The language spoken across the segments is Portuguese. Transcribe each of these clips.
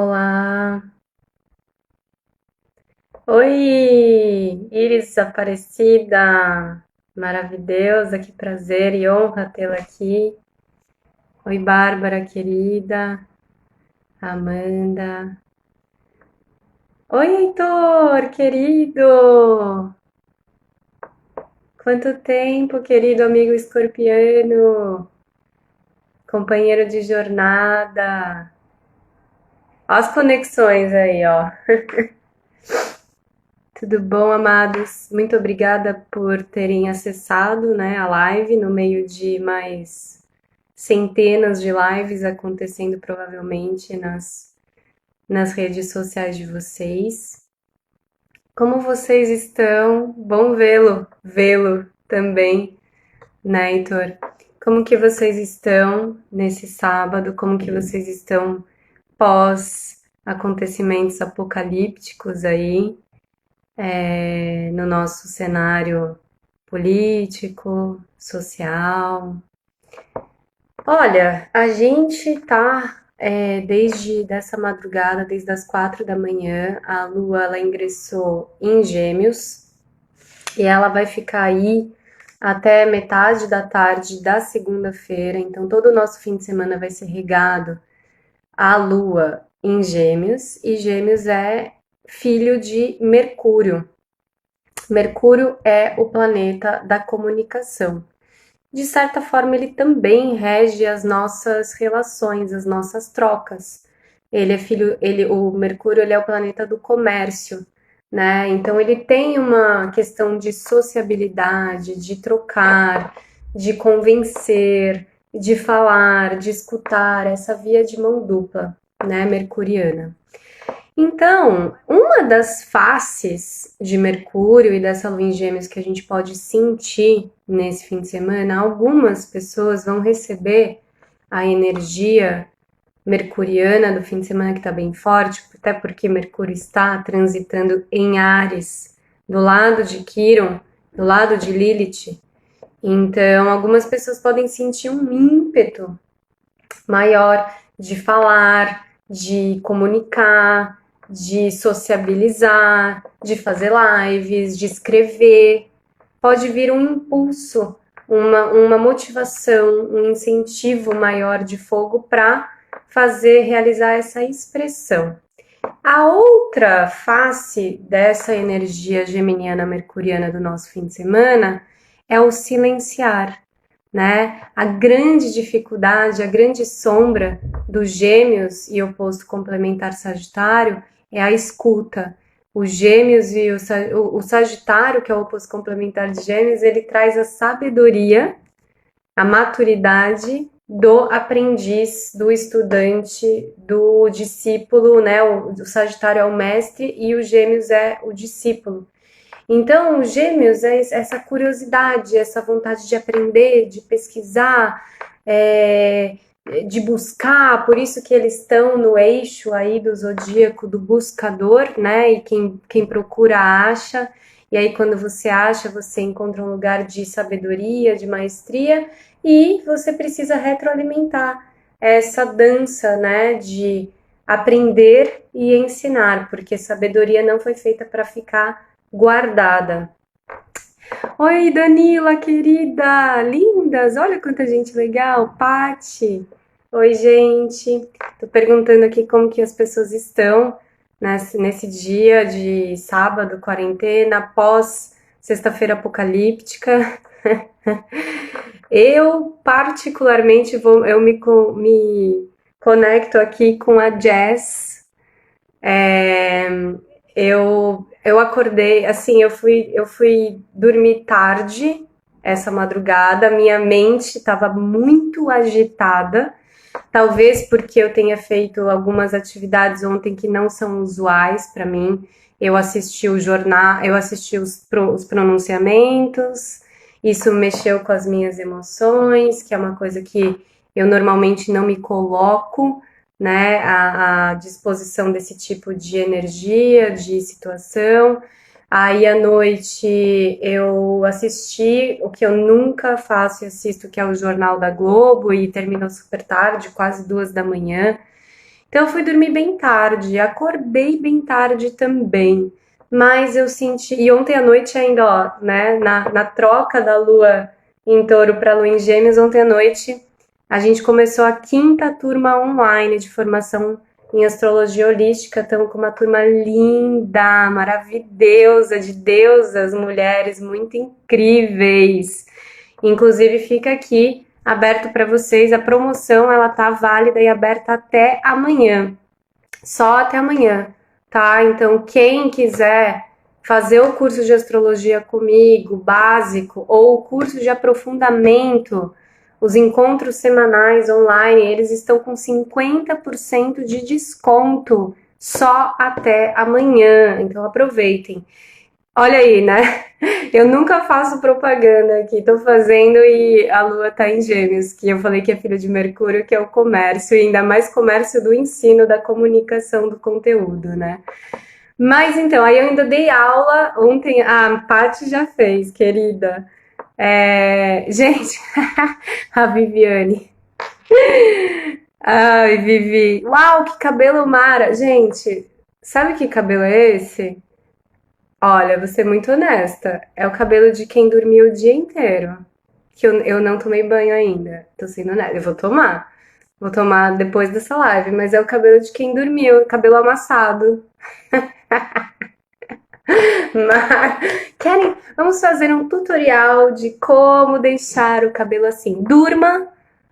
Olá! Oi! Iris Aparecida! Maravilhosa, que prazer e honra tê-la aqui. Oi, Bárbara, querida. Amanda. Oi, Heitor, querido! Quanto tempo, querido amigo escorpiano, companheiro de jornada. Ó as conexões aí, ó. Tudo bom, amados? Muito obrigada por terem acessado, né, a live no meio de mais centenas de lives acontecendo provavelmente nas redes sociais de vocês. Como vocês estão? Bom vê-lo também, né, Heitor? Como que vocês estão nesse sábado? Como que vocês estão pós acontecimentos apocalípticos aí? No nosso cenário político, social. Olha, a gente tá desde dessa madrugada, desde as 4 da manhã, a Lua ela ingressou em Gêmeos e ela vai ficar aí até metade da tarde da segunda-feira. Então todo o nosso fim de semana vai ser regado à Lua em Gêmeos e Gêmeos é filho de Mercúrio. Mercúrio é o planeta da comunicação. De certa forma, ele também rege as nossas relações, as nossas trocas. O Mercúrio, ele é o planeta do comércio, né? Então ele tem uma questão de sociabilidade, de trocar, de convencer, de falar, de escutar, essa via de mão dupla, né, mercuriana. Então, uma das faces de Mercúrio e dessa lua em Gêmeos que a gente pode sentir nesse fim de semana, algumas pessoas vão receber a energia mercuriana do fim de semana que está bem forte, até porque Mercúrio está transitando em Áries, do lado de Quiron, do lado de Lilith. Então, algumas pessoas podem sentir um ímpeto maior de falar, de comunicar, de sociabilizar, de fazer lives, de escrever. Pode vir um impulso, uma motivação, um incentivo maior de fogo para realizar essa expressão. A outra face dessa energia geminiana mercuriana do nosso fim de semana é o silenciar, né? A grande dificuldade, a grande sombra dos Gêmeos e oposto complementar Sagitário é a escuta. Os Gêmeos e o Sagitário, que é o oposto complementar de Gêmeos, ele traz a sabedoria, a maturidade do aprendiz, do estudante, do discípulo, né? O Sagitário é o mestre e o Gêmeos é o discípulo. Então, os Gêmeos é essa curiosidade, essa vontade de aprender, de pesquisar, de buscar, por isso que eles estão no eixo aí do zodíaco do buscador, né? E quem procura acha. E aí, quando você acha, você encontra um lugar de sabedoria, de maestria, e você precisa retroalimentar essa dança, né? De aprender e ensinar, porque sabedoria não foi feita para ficar guardada. Oi, Danila, querida, lindas, olha quanta gente legal, Pati. Oi, gente. Tô perguntando aqui como que as pessoas estão nesse dia de sábado, quarentena, pós sexta-feira apocalíptica. Eu particularmente me conecto aqui com a Jazz. É, eu acordei, assim, eu fui dormir tarde essa madrugada, minha mente estava muito agitada, talvez porque eu tenha feito algumas atividades ontem que não são usuais para mim. Eu assisti o jornal, eu assisti os pronunciamentos, isso mexeu com as minhas emoções, que é uma coisa que eu normalmente não me coloco, né, à disposição desse tipo de energia, de situação. Aí à noite eu assisti o que eu nunca faço e assisto, que é o Jornal da Globo, e terminou super tarde, quase 2 da manhã. Então eu fui dormir bem tarde, acordei bem tarde também. Mas eu senti. E ontem à noite ainda, ó, né? Na troca da lua em touro para lua em gêmeos, ontem à noite a gente começou a quinta turma online de formação em astrologia holística. Estamos com uma turma linda, maravilhosa, de deusas, mulheres muito incríveis. Inclusive fica aqui aberto para vocês a promoção, ela tá válida e aberta até amanhã. Só até amanhã, tá? Então, quem quiser fazer o curso de astrologia comigo, básico, ou o curso de aprofundamento, os encontros semanais online, eles estão com 50% de desconto só até amanhã. Então, aproveitem. Olha aí, né? Eu nunca faço propaganda aqui, tô fazendo e a Lua tá em Gêmeos, que eu falei que é filho de Mercúrio, que é o comércio, e ainda mais comércio do ensino, da comunicação do conteúdo, né? Mas então, aí eu ainda dei aula ontem, a Paty já fez, querida. Gente, a Viviane. Ai, Vivi. Uau, que cabelo mara. Gente, sabe que cabelo é esse? Olha, vou ser muito honesta. É o cabelo de quem dormiu o dia inteiro. Que eu não tomei banho ainda. Tô sendo honesta. Eu vou tomar. Vou tomar depois dessa live. Mas é o cabelo de quem dormiu. Cabelo amassado. Mas, querem? Vamos fazer um tutorial de como deixar o cabelo assim. Durma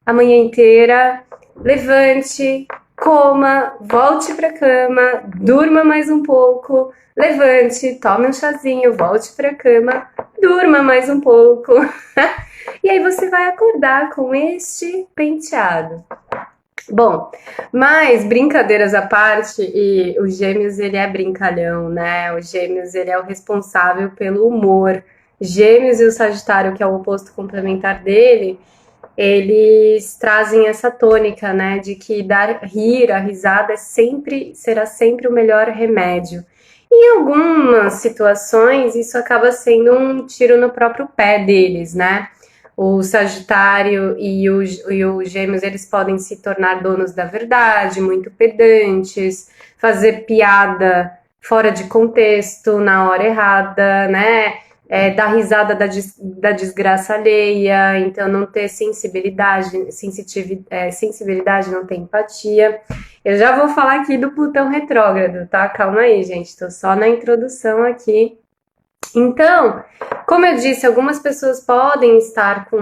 a manhã inteira. Levante. Coma. Volte pra cama. Durma mais um pouco. Levante, tome um chazinho, volte para a cama, durma mais um pouco. E aí você vai acordar com este penteado. Bom, mas brincadeiras à parte, e o Gêmeos ele é brincalhão, né? O Gêmeos ele é o responsável pelo humor. Gêmeos e o Sagitário, que é o oposto complementar dele, eles trazem essa tônica, né, de que rir, a risada será sempre o melhor remédio. Em algumas situações, isso acaba sendo um tiro no próprio pé deles, né? O Sagitário e o Gêmeos, eles podem se tornar donos da verdade, muito pedantes, fazer piada fora de contexto, na hora errada, né? Dar risada da desgraça alheia, então não ter sensibilidade, não ter empatia. Eu já vou falar aqui do Plutão retrógrado, tá? Calma aí, gente, tô só na introdução aqui. Então, como eu disse, algumas pessoas podem estar com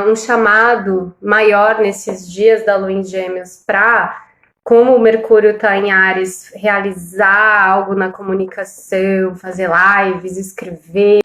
um chamado maior nesses dias da Lua em Gêmeos para, como o Mercúrio está em Áries, realizar algo na comunicação, fazer lives, escrever,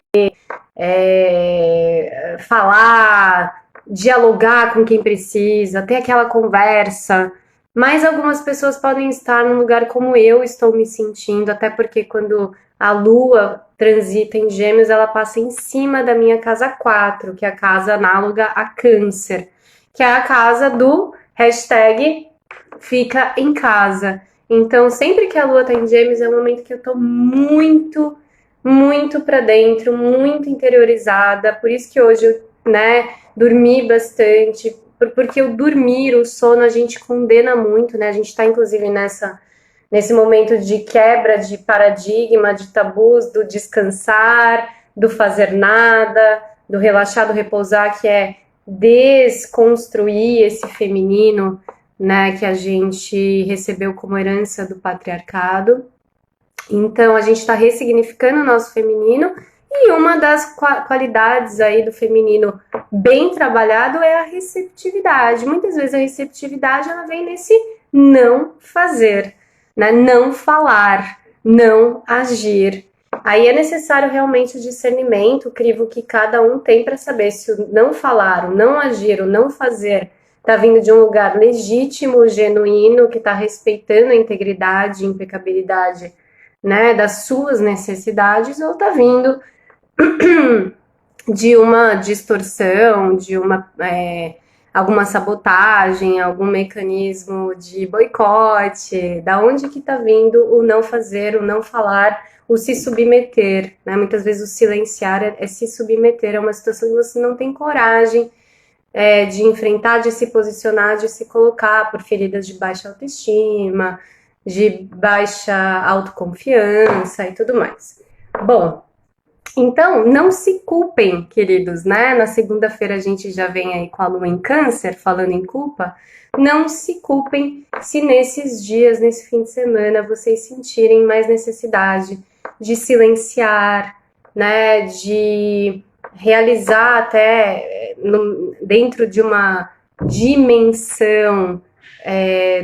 falar, dialogar com quem precisa, ter aquela conversa. Mas algumas pessoas podem estar num lugar como eu estou me sentindo, até porque quando a Lua transita em Gêmeos, ela passa em cima da minha casa 4, que é a casa análoga a Câncer, que é a casa do hashtag fica em casa. Então, sempre que a Lua tá em Gêmeos, é um momento que eu tô muito, muito pra dentro, muito interiorizada. Por isso que hoje eu, né, dormi bastante, porque o dormir, o sono, a gente condena muito, né? A gente tá, inclusive, nesse momento de quebra de paradigma, de tabus, do descansar, do fazer nada, do relaxar, do repousar, que é desconstruir esse feminino, né, que a gente recebeu como herança do patriarcado. Então, a gente está ressignificando o nosso feminino, e uma das qualidades aí do feminino bem trabalhado é a receptividade. Muitas vezes a receptividade ela vem nesse não fazer, né? Não falar, não agir. Aí é necessário realmente o discernimento, o crivo que cada um tem para saber se o não falar, o não agir, o não fazer está vindo de um lugar legítimo, genuíno, que está respeitando a integridade e impecabilidade, né, das suas necessidades, ou está vindo de uma distorção, de alguma sabotagem, algum mecanismo de boicote, da onde que está vindo o não fazer, o não falar, o se submeter, né? Muitas vezes o silenciar é se submeter a uma situação que você não tem coragem de enfrentar, de se posicionar, de se colocar por feridas de baixa autoestima, de baixa autoconfiança e tudo mais. Bom, então não se culpem, queridos, né? Na segunda-feira a gente já vem aí com a lua em câncer, falando em culpa. Não se culpem se nesses dias, nesse fim de semana, vocês sentirem mais necessidade de silenciar, né? De realizar até dentro de uma dimensão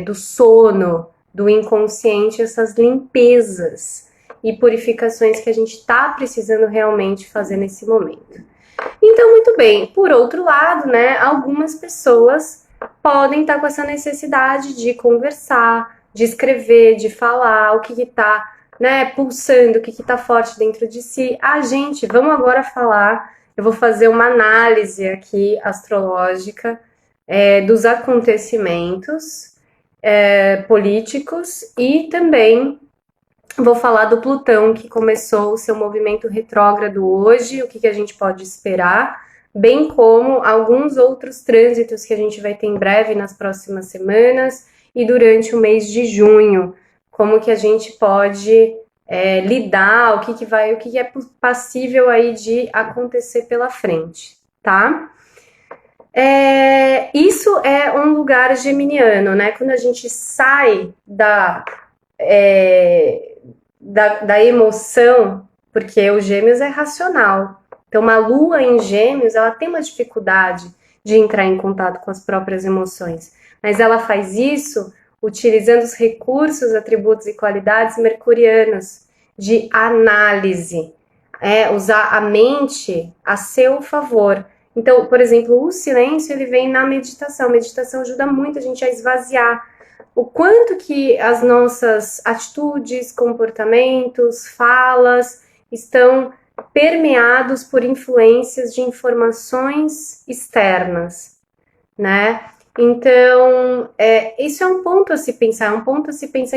do sono, do inconsciente, essas limpezas e purificações que a gente está precisando realmente fazer nesse momento. Então, muito bem. Por outro lado, né, algumas pessoas podem estar com essa necessidade de conversar, de escrever, de falar o que está, né, pulsando, o que está forte dentro de si. Gente, vamos agora falar. Eu vou fazer uma análise aqui astrológica dos acontecimentos políticos e também vou falar do Plutão, que começou o seu movimento retrógrado hoje, o que a gente pode esperar, bem como alguns outros trânsitos que a gente vai ter em breve nas próximas semanas e durante o mês de junho, como que a gente pode lidar, o que é passível aí de acontecer pela frente, tá? Isso é um lugar geminiano, né? Quando a gente sai da emoção, porque o Gêmeos é racional. Então, uma lua em Gêmeos, ela tem uma dificuldade de entrar em contato com as próprias emoções, mas ela faz isso utilizando os recursos, atributos e qualidades mercurianos de análise, usar a mente a seu favor. Então, por exemplo, o silêncio, ele vem na meditação. A meditação ajuda muito a gente a esvaziar o quanto que as nossas atitudes, comportamentos, falas estão permeados por influências de informações externas, né? Então, isso é um ponto a se pensar,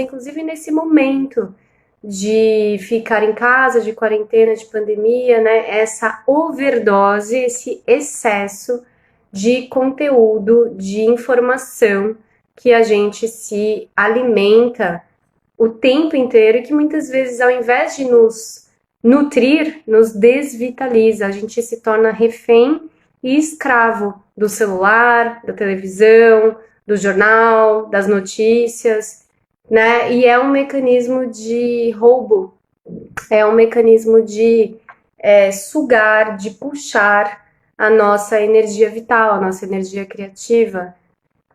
inclusive nesse momento de ficar em casa, de quarentena, de pandemia, né? Essa overdose, esse excesso de conteúdo, de informação que a gente se alimenta o tempo inteiro e que muitas vezes, ao invés de nos nutrir, nos desvitaliza. A gente se torna refém e escravo do celular, da televisão, do jornal, das notícias, né? E é um mecanismo de roubo, é um mecanismo de sugar, de puxar a nossa energia vital, a nossa energia criativa.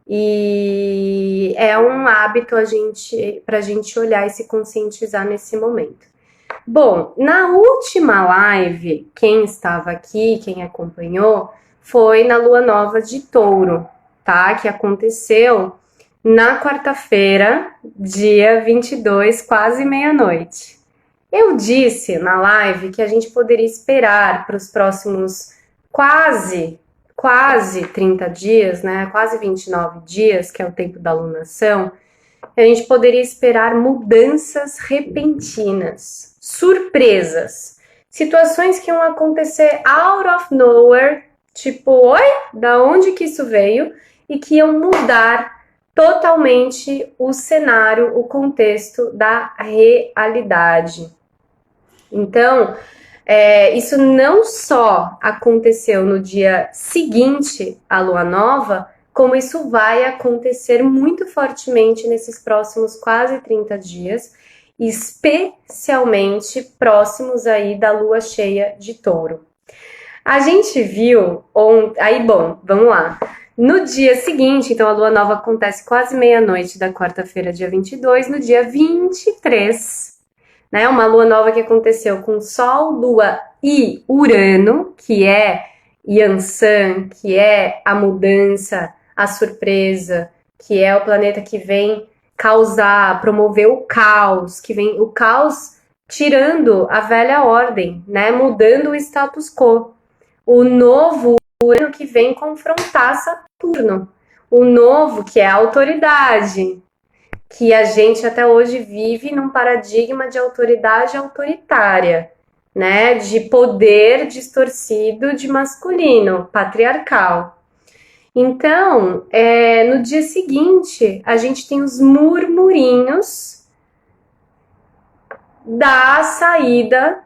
E é um hábito para a gente olhar e se conscientizar nesse momento. Bom, na última live, quem estava aqui, quem acompanhou, foi na Lua Nova de Touro, tá? Que aconteceu na quarta-feira, dia 22, quase meia-noite. Eu disse na live que a gente poderia esperar para os próximos quase 30 dias, né? Quase 29 dias, que é o tempo da lunação, a gente poderia esperar mudanças repentinas, surpresas, situações que iam acontecer out of nowhere, tipo, oi, da onde que isso veio? E que iam mudar totalmente o cenário, o contexto da realidade. Então, isso não só aconteceu no dia seguinte à lua nova, como isso vai acontecer muito fortemente nesses próximos quase 30 dias, especialmente próximos aí da lua cheia de Touro. A gente viu bom, vamos lá. No dia seguinte, então a lua nova acontece quase meia-noite da quarta-feira, dia 22, no dia 23, né, uma lua nova que aconteceu com Sol, Lua e Urano, que é Yansan, que é a mudança, a surpresa, que é o planeta que vem causar, promover o caos, que vem o caos tirando a velha ordem, né, mudando o status quo. O novo Urano que vem confrontar Saturno. O novo que é a autoridade, que a gente até hoje vive num paradigma de autoridade autoritária, né? De poder distorcido de masculino, patriarcal. Então, no dia seguinte, a gente tem os murmurinhos da saída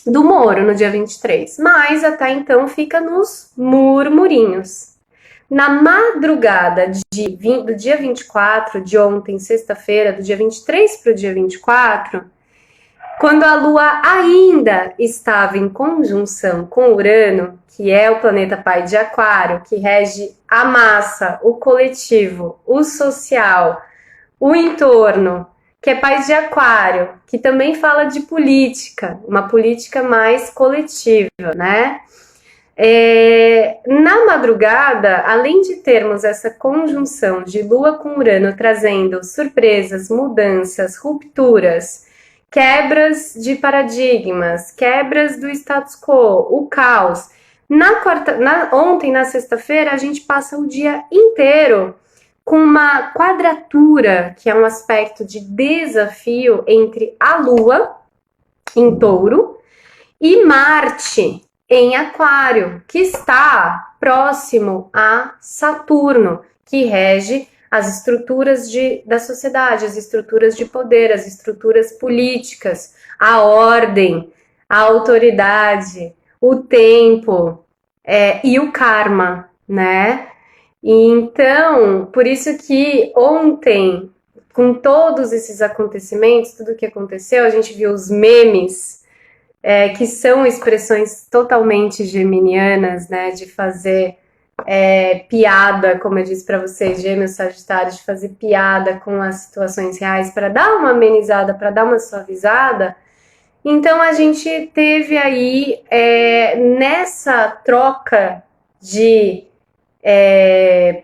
do Moro no dia 23, mas até então fica nos murmurinhos. Na madrugada do dia 24, de ontem, sexta-feira, do dia 23 para o dia 24, quando a Lua ainda estava em conjunção com Urano, que é o planeta pai de Aquário, que rege a massa, o coletivo, o social, o entorno, que é pai de Aquário, que também fala de política, uma política mais coletiva, né? Na madrugada, além de termos essa conjunção de Lua com Urano trazendo surpresas, mudanças, rupturas, quebras de paradigmas, quebras do status quo, o caos. Ontem, na sexta-feira, a gente passa o dia inteiro com uma quadratura, que é um aspecto de desafio entre a Lua, em Touro, e Marte, em Aquário, que está próximo a Saturno, que rege as estruturas da sociedade, as estruturas de poder, as estruturas políticas, a ordem, a autoridade, o tempo e o karma, né? Então, por isso que ontem, com todos esses acontecimentos, tudo que aconteceu, a gente viu os memes, que são expressões totalmente geminianas, né, de fazer piada, como eu disse para vocês, Gêmeos, Sagitários, de fazer piada com as situações reais para dar uma amenizada, para dar uma suavizada. Então a gente teve aí, nessa troca de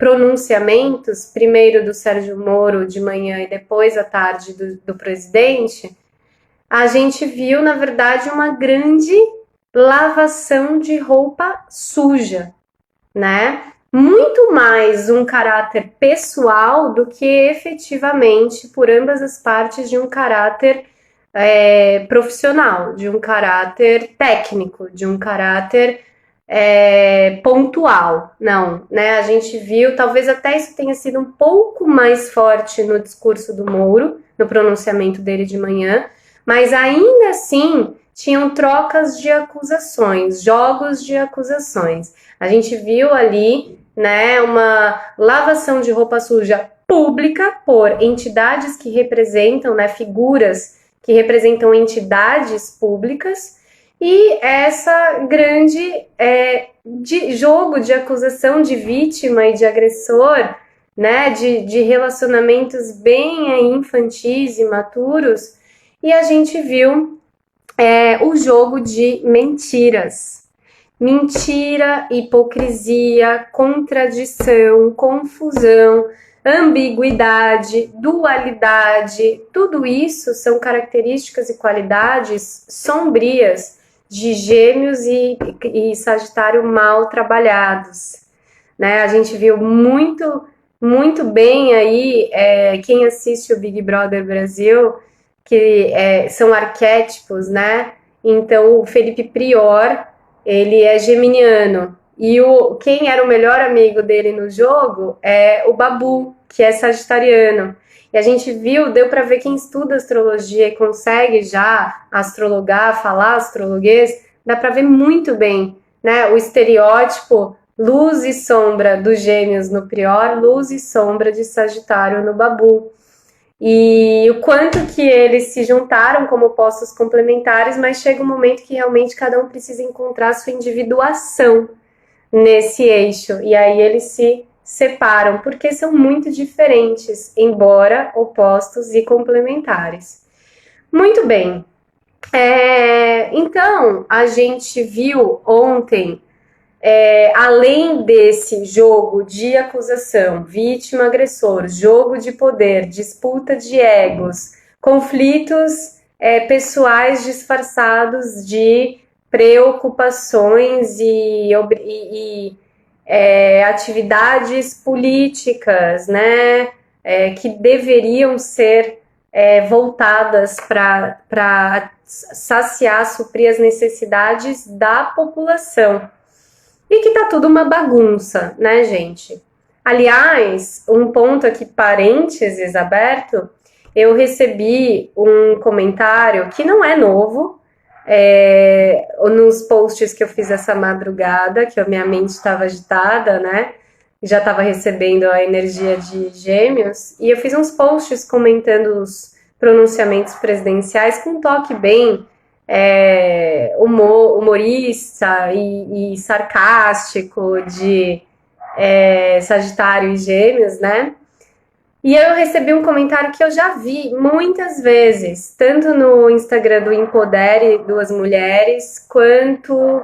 pronunciamentos, primeiro do Sérgio Moro de manhã e depois à tarde do presidente, a gente viu, na verdade, uma grande lavação de roupa suja, né? Muito mais um caráter pessoal do que efetivamente, por ambas as partes, de um caráter profissional, de um caráter técnico, de um caráter pontual. Não, né? A gente viu, talvez até isso tenha sido um pouco mais forte no discurso do Moro, no pronunciamento dele de manhã, mas ainda assim tinham trocas de acusações, jogos de acusações. A gente viu ali, né, uma lavação de roupa suja pública por entidades que representam, né, figuras que representam entidades públicas, e essa grande jogo de acusação de vítima e de agressor, né, de relacionamentos bem infantis, imaturos. E a gente viu o jogo de mentiras. Mentira, hipocrisia, contradição, confusão, ambiguidade, dualidade, tudo isso são características e qualidades sombrias de Gêmeos e Sagitário mal trabalhados, né? A gente viu muito bem aí, quem assiste o Big Brother Brasil, que são arquétipos, né? Então, o Felipe Prior, ele é geminiano, e quem era o melhor amigo dele no jogo é o Babu, que é sagitariano. E a gente viu, deu para ver, quem estuda astrologia e consegue já astrologar, falar astrologuês, dá para ver muito bem, né? O estereótipo luz e sombra dos Gêmeos no Prior, luz e sombra de Sagitário no Babu. E o quanto que eles se juntaram como postos complementares, mas chega um momento que realmente cada um precisa encontrar sua individuação nesse eixo, e aí eles se separam, porque são muito diferentes, embora opostos e complementares. Muito bem. Então, a gente viu ontem, além desse jogo de acusação, vítima-agressor, jogo de poder, disputa de egos, conflitos pessoais disfarçados de preocupações e atividades políticas, né, que deveriam ser voltadas para saciar, suprir as necessidades da população. e que tá tudo uma bagunça, né, gente? Aliás, um ponto aqui, parênteses aberto, eu recebi um comentário que não é novo, nos posts que eu fiz essa madrugada, que a minha mente estava agitada, né? Já estava recebendo a energia de Gêmeos, e eu fiz uns posts comentando os pronunciamentos presidenciais com um toque bem humorista e sarcástico de Sagitário e Gêmeos, né? E eu recebi um comentário que eu já vi muitas vezes, tanto no Instagram do Empodere Duas Mulheres, quanto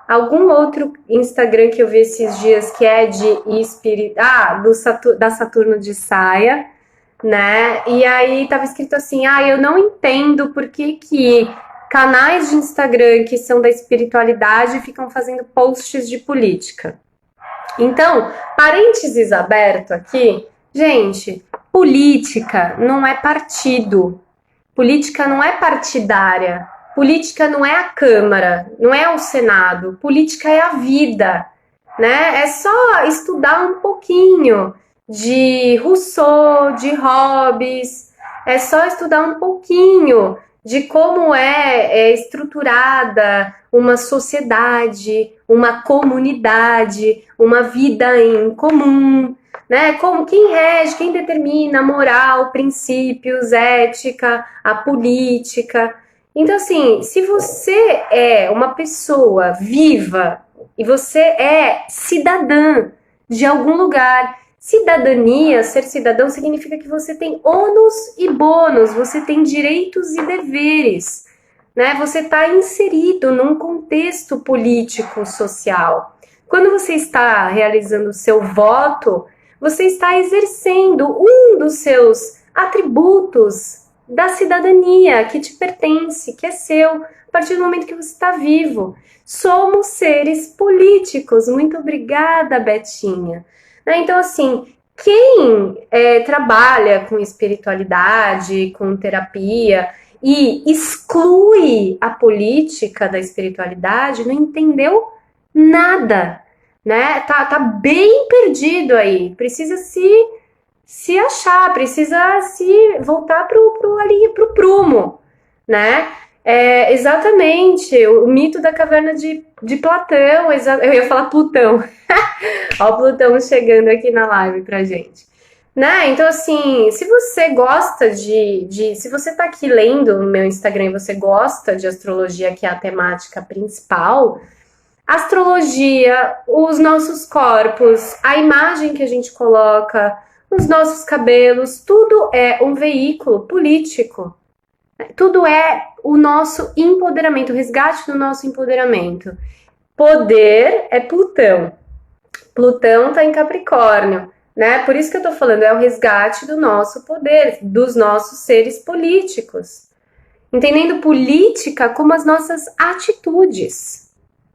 algum outro Instagram que eu vi esses dias que é de espírito, da Saturno de Saia, né? E aí tava escrito assim: eu não entendo por que canais de Instagram que são da espiritualidade ficam fazendo posts de política. Então, parênteses aberto aqui, gente, política não é partido, política não é partidária, política não é a Câmara, não é o Senado, política é a vida, né? É só estudar um pouquinho de Rousseau, de Hobbes, é só estudar um pouquinho de como é estruturada uma sociedade, uma comunidade, uma vida em comum, né? Como quem rege, quem determina a moral, princípios, ética, a política. Então, assim, se você é uma pessoa viva e você é cidadã de algum lugar, cidadania, ser cidadão, significa que você tem ônus e bônus, você tem direitos e deveres, né? Você está inserido num contexto político, social. Quando você está realizando o seu voto, você está exercendo um dos seus atributos da cidadania que te pertence, que é seu, a partir do momento que você está vivo. Somos seres políticos. Muito obrigada, Betinha. Então, assim, quem trabalha com espiritualidade, com terapia e exclui a política da espiritualidade, não entendeu nada, né? Tá bem perdido aí. Precisa se achar, precisa se voltar pro prumo, né? Exatamente, o mito da caverna de Platão, eu ia falar Plutão. Ó o Plutão chegando aqui na live pra gente. Né? Então, assim, se você gosta se você tá aqui lendo no meu Instagram e você gosta de astrologia, que é a temática principal, astrologia, os nossos corpos, a imagem que a gente coloca, os nossos cabelos, tudo é um veículo político. Tudo é o nosso empoderamento, o resgate do nosso empoderamento. Poder é Plutão. Plutão está em Capricórnio, né? Por isso que eu tô falando, é o resgate do nosso poder, dos nossos seres políticos. Entendendo política como as nossas atitudes,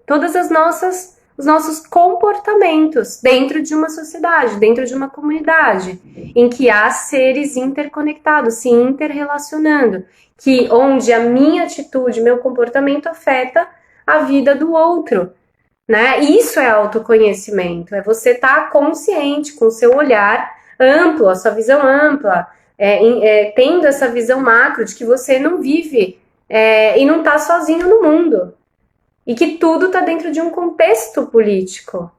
todas os nossos comportamentos dentro de uma sociedade, dentro de uma comunidade, em que há seres interconectados, se interrelacionando, que onde a minha atitude, meu comportamento afeta a vida do outro. Né? Isso é autoconhecimento, é você estar consciente com o seu olhar amplo, a sua visão ampla, tendo essa visão macro de que você não vive e não está sozinho no mundo. E que tudo está dentro de um contexto político.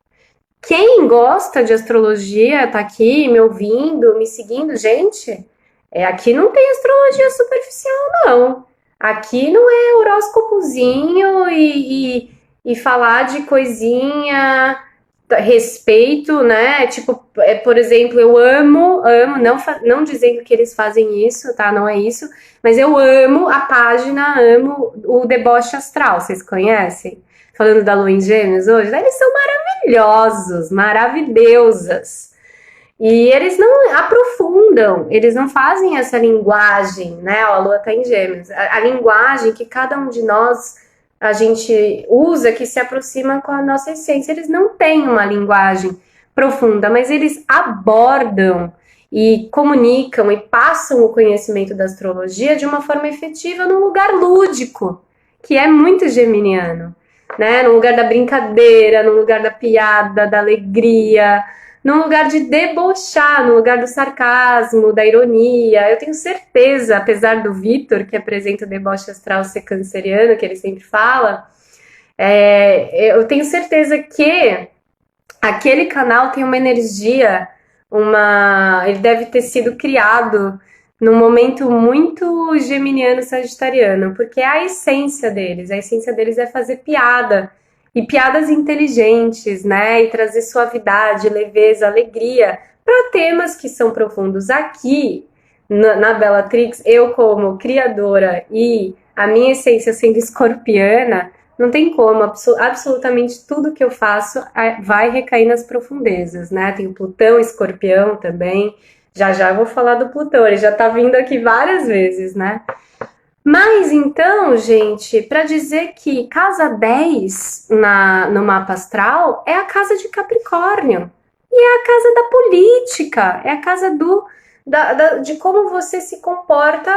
Quem gosta de astrologia, tá aqui me ouvindo, me seguindo, gente, aqui não tem astrologia superficial, não. Aqui não é horóscopozinho e falar de coisinha, respeito, né? Tipo, por exemplo, eu amo, não dizendo que eles fazem isso, tá? Não é isso, mas eu amo a página, amo o Deboche Astral, vocês conhecem? Falando da Lua em Gêmeos hoje, eles são maravilhosos, maravilhosas. E eles não aprofundam, eles não fazem essa linguagem, né? Ó, a Lua tá em Gêmeos. A linguagem que cada um de nós a gente usa, que se aproxima com a nossa essência. Eles não têm uma linguagem profunda, mas eles abordam e comunicam e passam o conhecimento da astrologia de uma forma efetiva num lugar lúdico, que é muito geminiano. né? No lugar da brincadeira, no lugar da piada, da alegria, no lugar de debochar, no lugar do sarcasmo, da ironia. Eu tenho certeza, apesar do Vitor, que apresenta o Deboche Astral ser canceriano, que ele sempre fala, eu tenho certeza que aquele canal tem uma energia, ele deve ter sido criado num momento muito geminiano sagitariano, porque é a essência deles. A essência deles é fazer piada, e piadas inteligentes, né? E trazer suavidade, leveza, alegria para temas que são profundos. Aqui na Bellatrix, eu como criadora e a minha essência sendo escorpiana, não tem como, absolutamente tudo que eu faço vai recair nas profundezas, né? Tem o Plutão, Escorpião também. Já já eu vou falar do Plutão, ele já tá vindo aqui várias vezes, né? Mas então, gente, para dizer que casa 10 no mapa astral é a casa de Capricórnio. E é a casa da política, é a casa de como você se comporta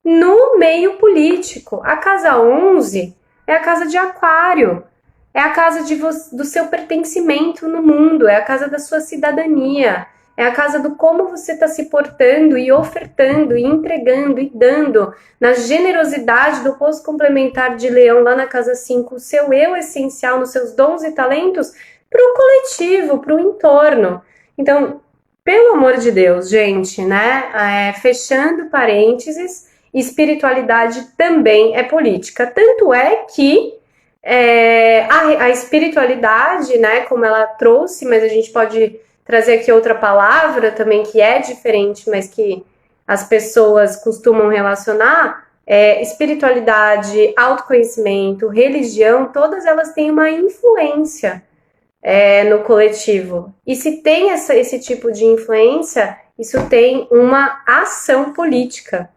no meio político. A casa 11 é a casa de Aquário, é a casa do seu pertencimento no mundo, é a casa da sua cidadania, é a casa do como você está se portando e ofertando e entregando e dando na generosidade do posto complementar de Leão lá na casa 5, o seu eu essencial nos seus dons e talentos para o coletivo, para o entorno. Então, pelo amor de Deus, gente, né? Fechando parênteses, espiritualidade também é política. Tanto é que a espiritualidade, né, como ela trouxe, mas a gente pode trazer aqui outra palavra também que é diferente, mas que as pessoas costumam relacionar, espiritualidade, autoconhecimento, religião, todas elas têm uma influência no coletivo. E se tem esse tipo de influência, isso tem uma ação política,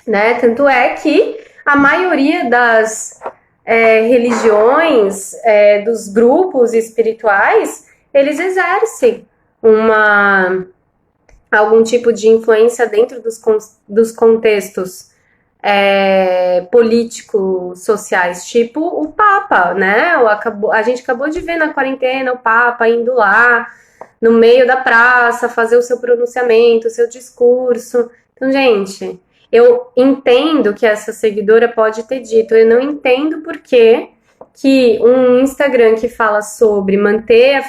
né? Tanto é que a maioria das religiões, dos grupos espirituais, eles exercem algum tipo de influência dentro dos contextos políticos, sociais, tipo o Papa, né? A gente acabou de ver na quarentena o Papa indo lá no meio da praça fazer o seu pronunciamento, o seu discurso. Então, gente, eu entendo que essa seguidora pode ter dito, eu não entendo por que um Instagram que fala sobre manter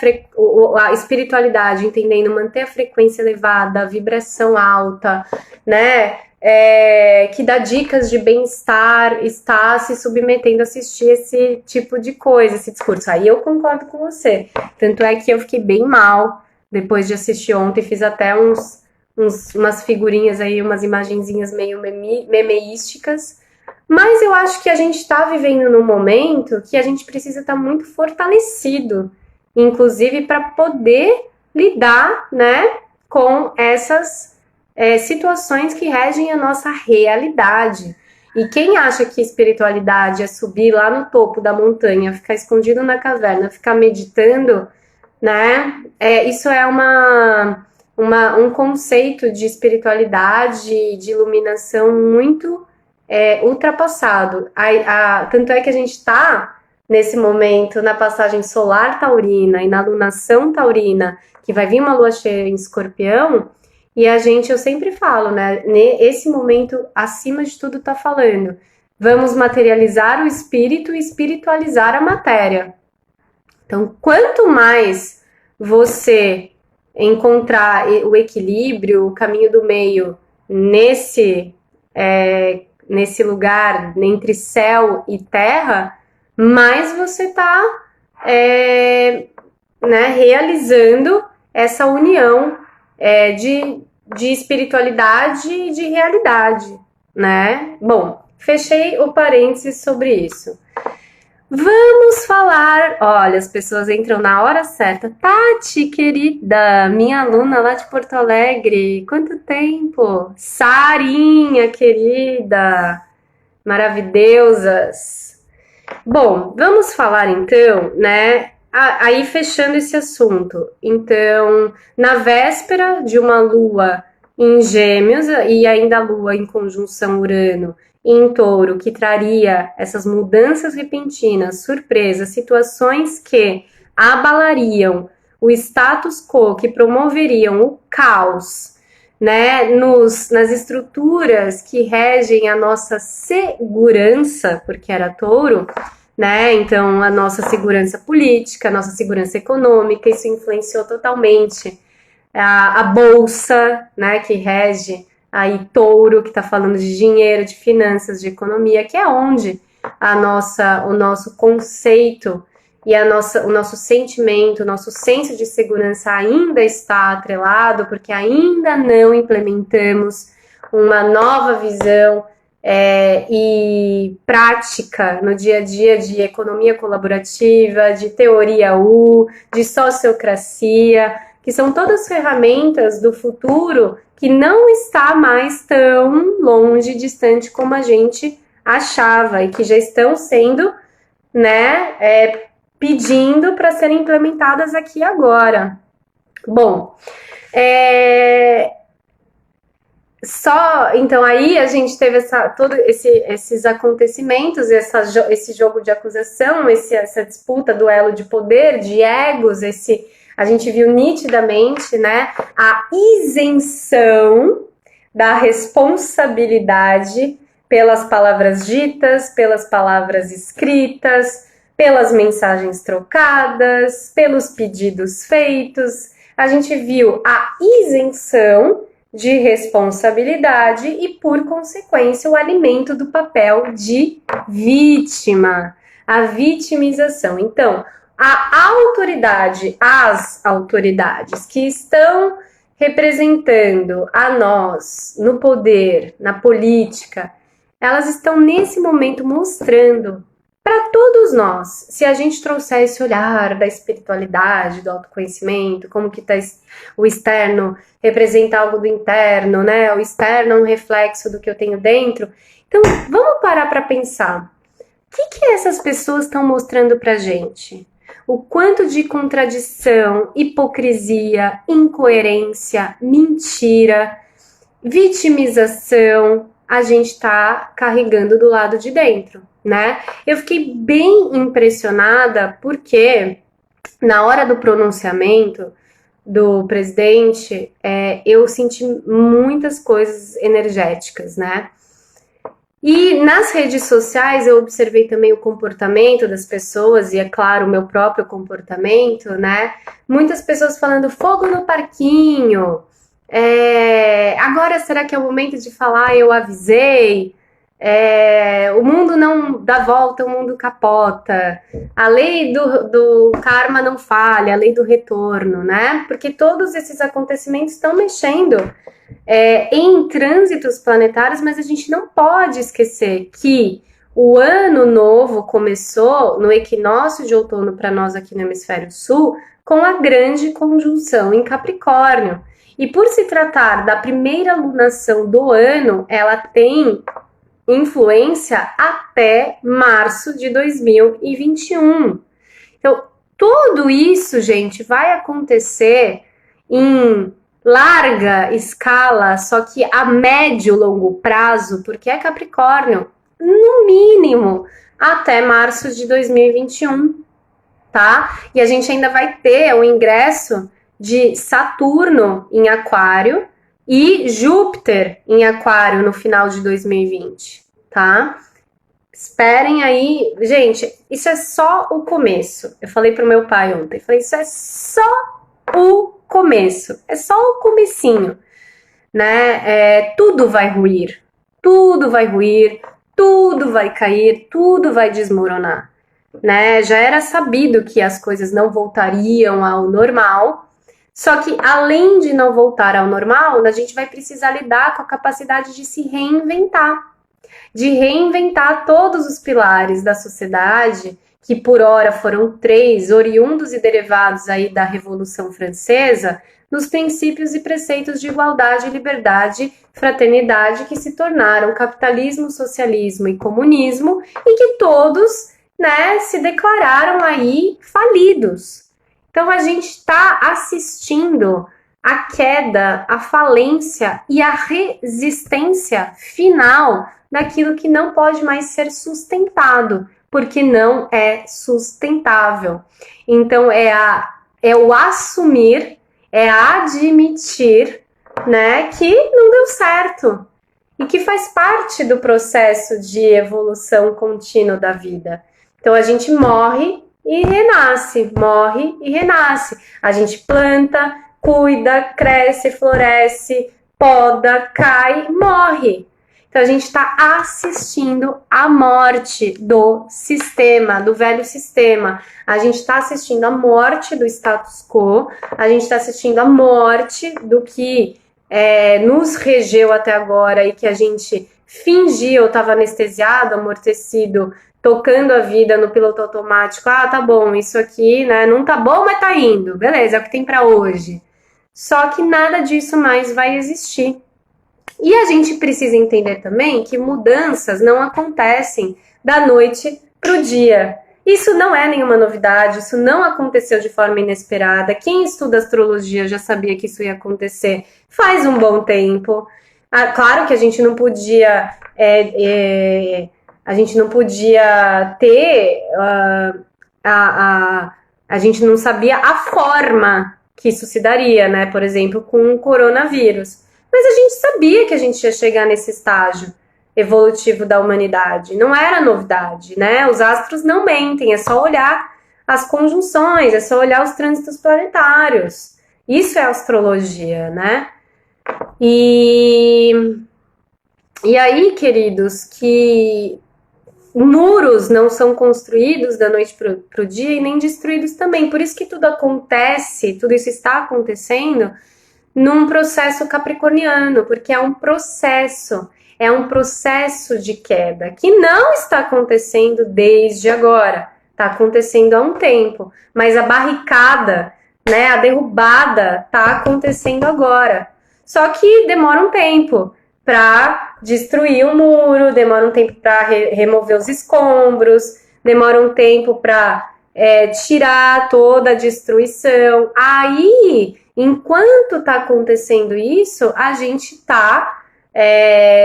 a espiritualidade, entendendo manter a frequência elevada, a vibração alta, né? Que dá dicas de bem-estar, está se submetendo a assistir esse tipo de coisa, esse discurso. Aí eu concordo com você. Tanto é que eu fiquei bem mal depois de assistir ontem, fiz até umas figurinhas aí, umas imagenzinhas meio memeísticas. Mas eu acho que a gente está vivendo num momento que a gente precisa estar muito fortalecido, inclusive para poder lidar, né, com essas situações que regem a nossa realidade. E quem acha que espiritualidade é subir lá no topo da montanha, ficar escondido na caverna, ficar meditando, né, isso é um conceito de espiritualidade, de iluminação muito ultrapassado. Tanto é que a gente está, nesse momento, na passagem solar taurina e na lunação taurina, que vai vir uma lua cheia em Escorpião, e eu sempre falo, né? Nesse momento, acima de tudo, tá falando. Vamos materializar o espírito e espiritualizar a matéria. Então, quanto mais você encontrar o equilíbrio, o caminho do meio nesse lugar entre céu e terra, mais você está realizando essa união de espiritualidade e de realidade, né? Bom, fechei o parênteses sobre isso. Vamos falar, olha, as pessoas entram na hora certa. Tati, querida, minha aluna lá de Porto Alegre, quanto tempo? Sarinha, querida, maravilhosas. Bom, vamos falar então, né? Aí fechando esse assunto. Então, na véspera de uma lua em Gêmeos e ainda a Lua em conjunção Urano em Touro, que traria essas mudanças repentinas, surpresas, situações que abalariam o status quo, que promoveriam o caos, né, nas estruturas que regem a nossa segurança, porque era Touro, né? Então, a nossa segurança política, a nossa segurança econômica, isso influenciou totalmente a bolsa, né, que rege aí Touro, que está falando de dinheiro, de finanças, de economia, que é onde o nosso conceito e o nosso sentimento, o nosso senso de segurança ainda está atrelado, porque ainda não implementamos uma nova visão e prática no dia a dia de economia colaborativa, de teoria U, de sociocracia, que são todas ferramentas do futuro que não está mais tão longe, distante como a gente achava e que já estão sendo, né, pedindo para serem implementadas aqui agora. Bom, então aí a gente teve todos esses acontecimentos, esse jogo de acusação, essa disputa, duelo de poder, de egos, a gente viu nitidamente, né, a isenção da responsabilidade pelas palavras ditas, pelas palavras escritas, pelas mensagens trocadas, pelos pedidos feitos. A gente viu a isenção de responsabilidade e, por consequência, o alimento do papel de vítima, a vitimização. Então, as autoridades que estão representando a nós no poder, na política, elas estão nesse momento mostrando para todos nós, se a gente trouxer esse olhar da espiritualidade, do autoconhecimento, como que o externo representa algo do interno, né? O externo é um reflexo do que eu tenho dentro. Então, vamos parar para pensar. O que essas pessoas estão mostrando para a gente? O quanto de contradição, hipocrisia, incoerência, mentira, vitimização a gente está carregando do lado de dentro, né? Eu fiquei bem impressionada porque na hora do pronunciamento do presidente, eu senti muitas coisas energéticas, né? E nas redes sociais eu observei também o comportamento das pessoas e, é claro, o meu próprio comportamento, né? Muitas pessoas falando fogo no parquinho, agora será que é o momento de falar eu avisei? O mundo não dá volta, o mundo capota. A lei do karma não falha, a lei do retorno, né? Porque todos esses acontecimentos estão mexendo em trânsitos planetários, mas a gente não pode esquecer que o ano novo começou no equinócio de outono para nós aqui no Hemisfério Sul, com a grande conjunção em Capricórnio. E por se tratar da primeira lunação do ano, ela tem influência até março de 2021. Então, tudo isso, gente, vai acontecer em larga escala, só que a médio e longo prazo, porque é Capricórnio, no mínimo até março de 2021, tá? E a gente ainda vai ter o ingresso de Saturno em Aquário e Júpiter em Aquário no final de 2020, tá? Esperem aí, gente, isso é só o começo. Eu falei pro meu pai ontem, falei, isso é só o começo, é só o comecinho, né? Tudo vai ruir, tudo vai ruir, tudo vai cair, tudo vai desmoronar, né? Já era sabido que as coisas não voltariam ao normal, só que além de não voltar ao normal, a gente vai precisar lidar com a capacidade de se reinventar, de reinventar todos os pilares da sociedade, que por ora foram 3, oriundos e derivados aí da Revolução Francesa, nos princípios e preceitos de igualdade, liberdade, fraternidade, que se tornaram capitalismo, socialismo e comunismo, e que todos, né, se declararam aí falidos. Então a gente está assistindo a queda, a falência e a resistência final daquilo que não pode mais ser sustentado, porque não é sustentável. Então é o assumir, é admitir, né, que não deu certo e que faz parte do processo de evolução contínua da vida. Então a gente morre e renasce, morre e renasce. A gente planta, cuida, cresce, floresce, poda, cai, morre. Então a gente está assistindo a morte do sistema, do velho sistema. A gente está assistindo a morte do status quo, a gente está assistindo a morte do que nos regeu até agora e que a gente fingia ou estava anestesiado, amortecido, tocando a vida no piloto automático. Ah, tá bom, isso aqui, né, não tá bom, mas tá indo. Beleza, é o que tem para hoje. Só que nada disso mais vai existir. E a gente precisa entender também que mudanças não acontecem da noite pro dia. Isso não é nenhuma novidade, isso não aconteceu de forma inesperada. Quem estuda astrologia já sabia que isso ia acontecer faz um bom tempo. Claro que a gente não podia ter a gente não sabia a forma que isso se daria, né? Por exemplo, com o coronavírus. Mas a gente sabia que a gente ia chegar nesse estágio evolutivo da humanidade. Não era novidade, né? Os astros não mentem, é só olhar as conjunções, é só olhar os trânsitos planetários. Isso é astrologia, né? E aí, queridos, que muros não são construídos da noite para o dia e nem destruídos também. Por isso que tudo acontece, tudo isso está acontecendo num processo capricorniano, porque é um processo de queda que não está acontecendo desde agora, está acontecendo há um tempo, mas a barricada, né, a derrubada está acontecendo agora. Só que demora um tempo para destruir o muro, demora um tempo para remover os escombros, demora um tempo para tirar toda a destruição. Aí, enquanto está acontecendo isso, a gente está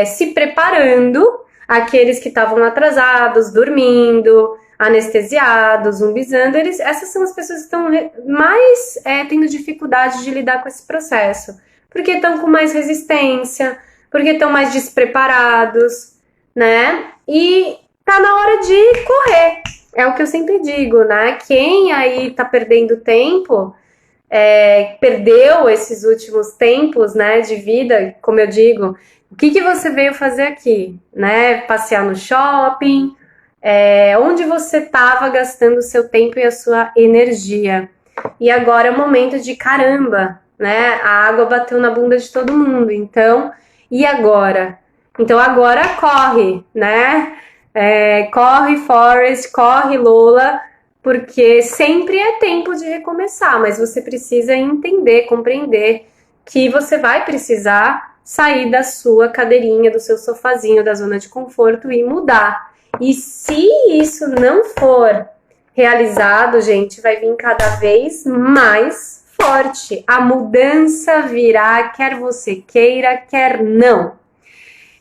se preparando, aqueles que estavam atrasados, dormindo, anestesiados, zumbizando, essas são as pessoas que estão mais tendo dificuldade de lidar com esse processo, porque estão com mais resistência, porque estão mais despreparados, né? E tá na hora de correr. É o que eu sempre digo, né? Quem aí tá perdendo tempo, perdeu esses últimos tempos, né, de vida, como eu digo, o que você veio fazer aqui, né? Passear no shopping, onde você estava gastando o seu tempo e a sua energia. E agora é o momento de caramba, né? A água bateu na bunda de todo mundo, então, e agora? Então agora corre, né? Corre, Forrest, corre, Lola, porque sempre é tempo de recomeçar, mas você precisa entender, compreender que você vai precisar sair da sua cadeirinha, do seu sofazinho, da zona de conforto e mudar. E se isso não for realizado, gente, vai vir cada vez mais forte. A mudança virá, quer você queira, quer não.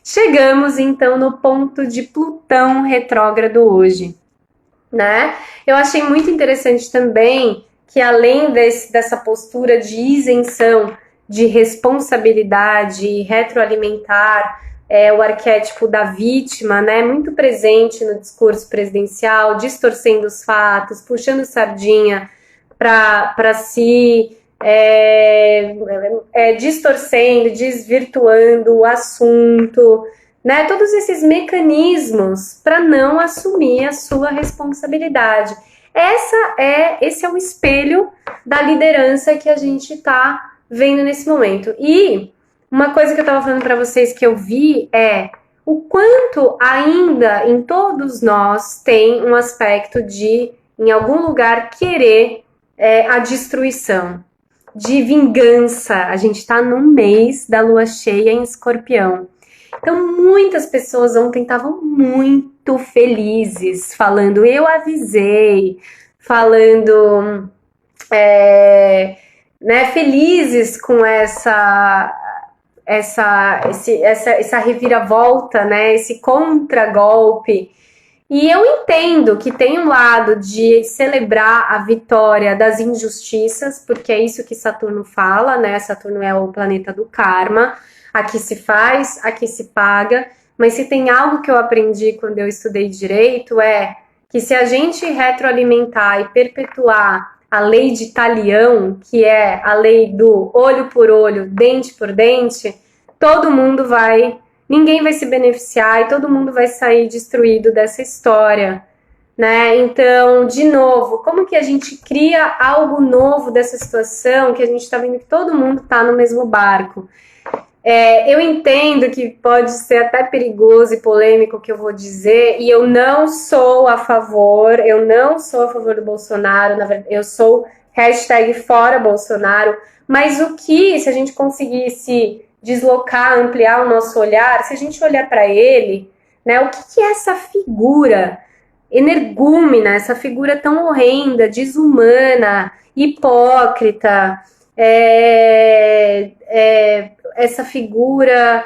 Chegamos, então, no ponto de Plutão retrógrado hoje, né? Eu achei muito interessante também que, além dessa postura de isenção, de responsabilidade retroalimentar, o arquétipo da vítima, né, muito presente no discurso presidencial, distorcendo os fatos, puxando sardinha para si, distorcendo, desvirtuando o assunto, né, todos esses mecanismos para não assumir a sua responsabilidade. Esse é o espelho da liderança que a gente está vendo nesse momento. E uma coisa que eu estava falando para vocês que eu vi é o quanto ainda em todos nós tem um aspecto de, em algum lugar, querer a destruição, de vingança. A gente está no mês da lua cheia em Escorpião. Então, muitas pessoas ontem estavam muito felizes, falando, eu avisei, falando, né, felizes com essa reviravolta, né, esse contragolpe. E eu entendo que tem um lado de celebrar a vitória das injustiças, porque é isso que Saturno fala, né? Saturno é o planeta do karma. Aqui se faz, aqui se paga. Mas se tem algo que eu aprendi quando eu estudei direito é que se a gente retroalimentar e perpetuar a lei de Talião, que é a lei do olho por olho, dente por dente, todo mundo ninguém vai se beneficiar e todo mundo vai sair destruído dessa história, né? Então, de novo, como que a gente cria algo novo dessa situação que a gente está vendo que todo mundo está no mesmo barco? Eu entendo que pode ser até perigoso e polêmico o que eu vou dizer, e eu não sou a favor do Bolsonaro, na verdade, eu sou #fora Bolsonaro, mas se a gente conseguisse deslocar, ampliar o nosso olhar, se a gente olhar para ele, né, o que é essa figura energúmena, essa figura tão horrenda, desumana, hipócrita, essa figura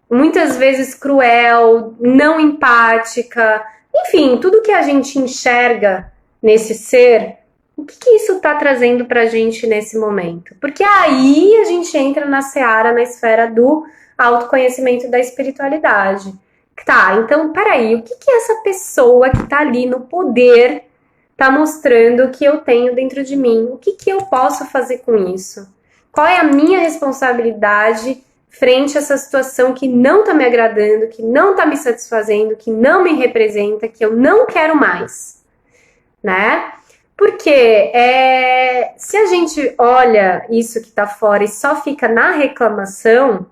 muitas vezes cruel, não empática, enfim, tudo que a gente enxerga nesse ser, o que isso está trazendo para a gente nesse momento? Porque aí a gente entra na seara, na esfera do autoconhecimento da espiritualidade. Tá, então, peraí, o que essa pessoa que está ali no poder está mostrando que eu tenho dentro de mim? O que eu posso fazer com isso? Qual é a minha responsabilidade frente a essa situação que não está me agradando, que não está me satisfazendo, que não me representa, que eu não quero mais, né? Porque se a gente olha isso que está fora e só fica na reclamação,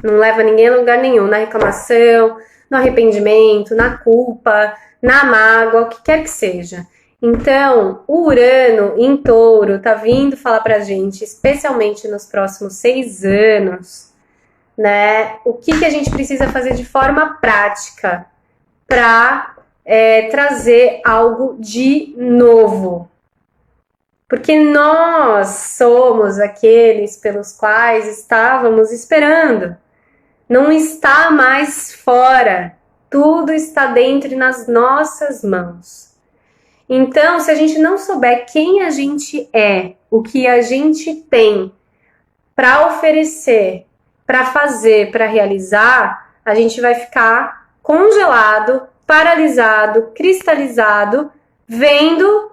não leva ninguém a lugar nenhum, na reclamação, no arrependimento, na culpa, na mágoa, o que quer que seja. Então, o Urano em Touro tá vindo falar pra gente, especialmente nos próximos 6 anos, né? O que a gente precisa fazer de forma prática para trazer algo de novo. Porque nós somos aqueles pelos quais estávamos esperando. Não está mais fora. Tudo está dentro e nas nossas mãos. Então, se a gente não souber quem a gente é, o que a gente tem para oferecer, para fazer, para realizar, a gente vai ficar congelado, paralisado, cristalizado, vendo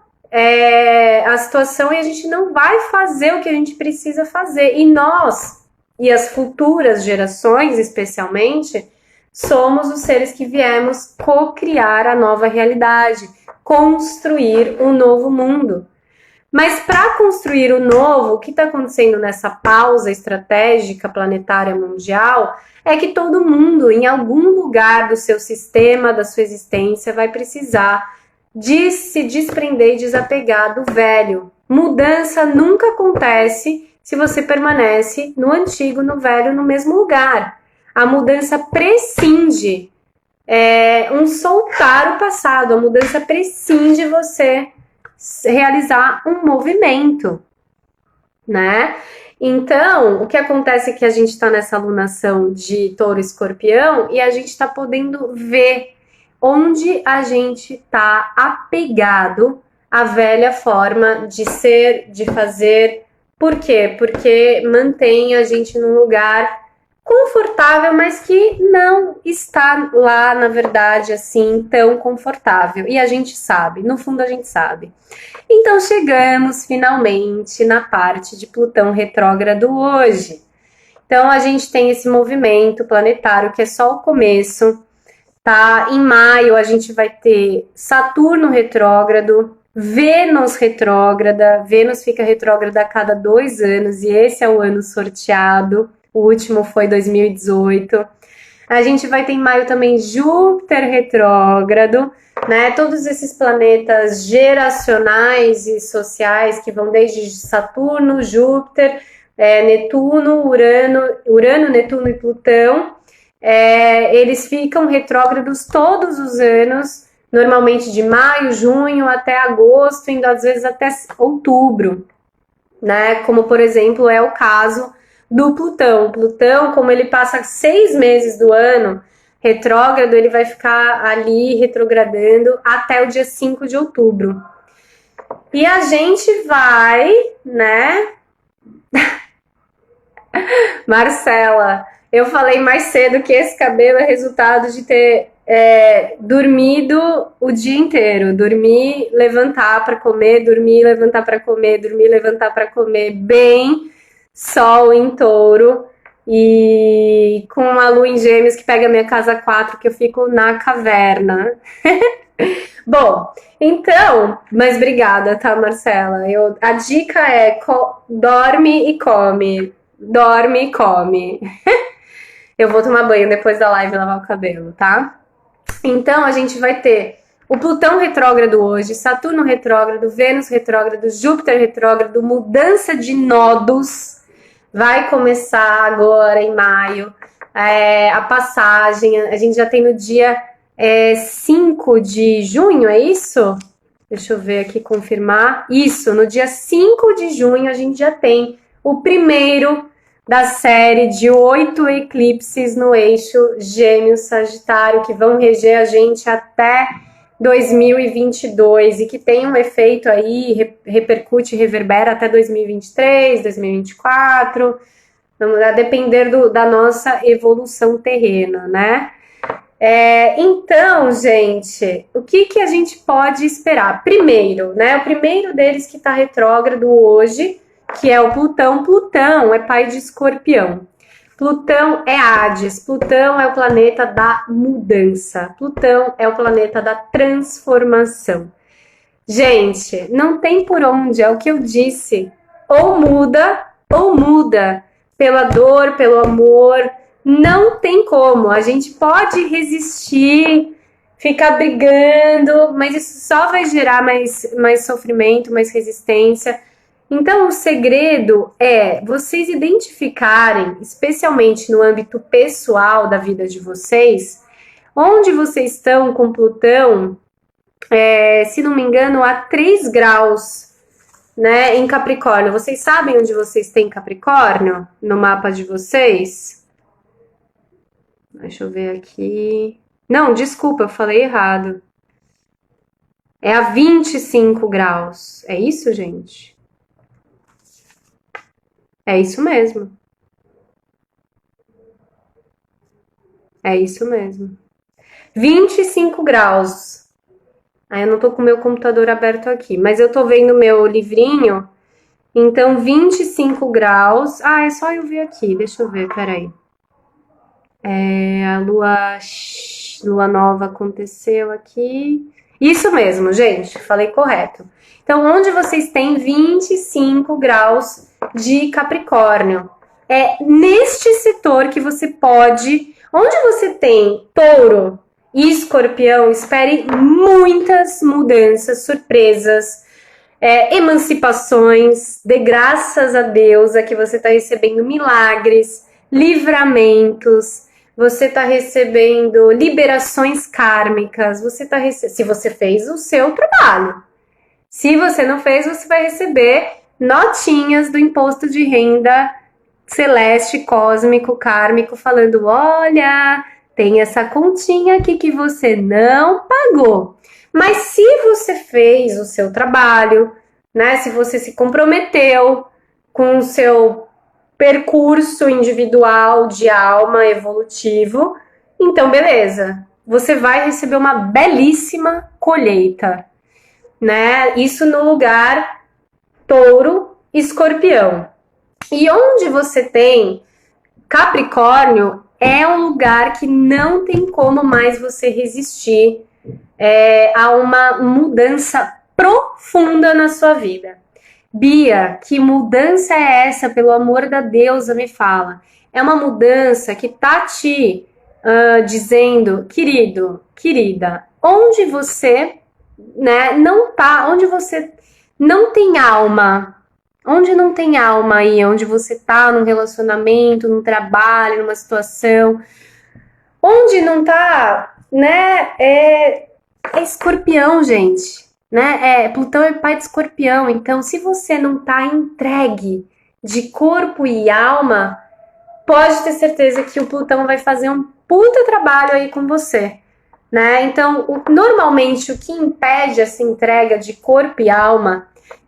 a situação e a gente não vai fazer o que a gente precisa fazer. E nós, e as futuras gerações especialmente, somos os seres que viemos co-criar a nova realidade, construir um novo mundo. Mas para construir o novo, o que está acontecendo nessa pausa estratégica planetária mundial é que todo mundo, em algum lugar do seu sistema, da sua existência, vai precisar de se desprender e desapegar do velho. Mudança nunca acontece se você permanece no antigo, no velho, no mesmo lugar. A mudança prescinde um soltar o passado. A mudança prescinde você realizar um movimento, né? Então, o que acontece é que a gente está nessa alunação de Touro e Escorpião e a gente está podendo ver onde a gente está apegado à velha forma de ser, de fazer. Por quê? Porque mantém a gente num lugar confortável, mas que não está lá, na verdade, assim, tão confortável. E a gente sabe, no fundo a gente sabe. Então chegamos finalmente na parte de Plutão retrógrado hoje. Então a gente tem esse movimento planetário que é só o começo, tá? Em maio a gente vai ter Saturno retrógrado, Vênus retrógrada. Vênus fica retrógrada a cada 2 anos e esse é o ano sorteado. O último foi 2018. A gente vai ter em maio também Júpiter retrógrado, né? Todos esses planetas geracionais e sociais que vão desde Saturno, Júpiter, Netuno, Urano, Netuno e Plutão. Eles ficam retrógrados todos os anos normalmente de maio, junho até agosto, indo às vezes até outubro, né? Como, por exemplo, é o caso do Plutão. Plutão, como ele passa 6 meses do ano retrógrado, ele vai ficar ali retrogradando até o dia 5 de outubro. E a gente vai, né? Marcela, eu falei mais cedo que esse cabelo é resultado de ter dormido o dia inteiro. Dormir, levantar para comer, dormir, levantar para comer, dormir, levantar para comer. Bem sol em touro. E com a lua em gêmeos que pega minha casa 4, que eu fico na caverna. Bom, então, mas obrigada, tá, Marcela? A dica é dorme e come. Dorme e come. Eu vou tomar banho depois da live e lavar o cabelo, tá? Então, a gente vai ter o Plutão retrógrado hoje, Saturno retrógrado, Vênus retrógrado, Júpiter retrógrado, mudança de nodos. Vai começar agora em maio. A passagem, a gente já tem no dia 5 de junho, é isso? Deixa eu ver aqui, confirmar. Isso, no dia 5 de junho a gente já tem o primeiro da série de 8 eclipses no eixo Gêmeos-Sagitário, que vão reger a gente até 2022 e que tem um efeito aí, repercute, reverbera até 2023, 2024, a depender da nossa evolução terrena, né? Então, gente, o que a gente pode esperar? Primeiro, né? O primeiro deles que está retrógrado hoje, que é o Plutão. Plutão é pai de Escorpião. Plutão é Hades. Plutão é o planeta da mudança. Plutão é o planeta da transformação. Gente, não tem por onde, é o que eu disse. Ou muda. Pela dor, pelo amor. Não tem como. A gente pode resistir, ficar brigando, mas isso só vai gerar mais sofrimento, mais resistência. Então, o segredo é vocês identificarem, especialmente no âmbito pessoal da vida de vocês, onde vocês estão com Plutão, se não me engano, a 3 graus, né, em Capricórnio. Vocês sabem onde vocês têm Capricórnio no mapa de vocês? Deixa eu ver aqui. Não, desculpa, eu falei errado. É a 25 graus. É isso, gente? É isso mesmo. É isso mesmo. 25 graus. Aí eu não tô com o meu computador aberto aqui, mas eu tô vendo meu livrinho. Então, 25 graus. Ah, é só eu ver aqui. Deixa eu ver, peraí. A lua nova aconteceu aqui. Isso mesmo, gente, falei correto. Então, onde vocês têm 25 graus de Capricórnio, é neste setor que você pode. Onde você tem Touro e Escorpião, espere muitas mudanças, surpresas, emancipações. Dê graças a Deus que você está recebendo milagres, livramentos. Você está recebendo liberações kármicas, se você fez o seu trabalho. Se você não fez, você vai receber notinhas do imposto de renda celeste, cósmico, kármico, falando, olha, tem essa continha aqui que você não pagou. Mas se você fez o seu trabalho, né, se você se comprometeu com o seu percurso individual de alma evolutivo, então beleza, você vai receber uma belíssima colheita, né? Isso no lugar Touro, Escorpião. E onde você tem Capricórnio é um lugar que não tem como mais você resistir a uma mudança profunda na sua vida. Bia, que mudança é essa? Pelo amor da deusa, me fala. É uma mudança que tá te dizendo, querido, querida, onde você, né, não tá, onde você não tem alma, onde não tem alma aí, onde você tá num relacionamento, num trabalho, numa situação, onde não tá, né, é Escorpião, gente, né? Plutão é pai de Escorpião, então se você não tá entregue de corpo e alma, pode ter certeza que o Plutão vai fazer um puta trabalho aí com você, né? Então, normalmente o que impede essa entrega de corpo e alma,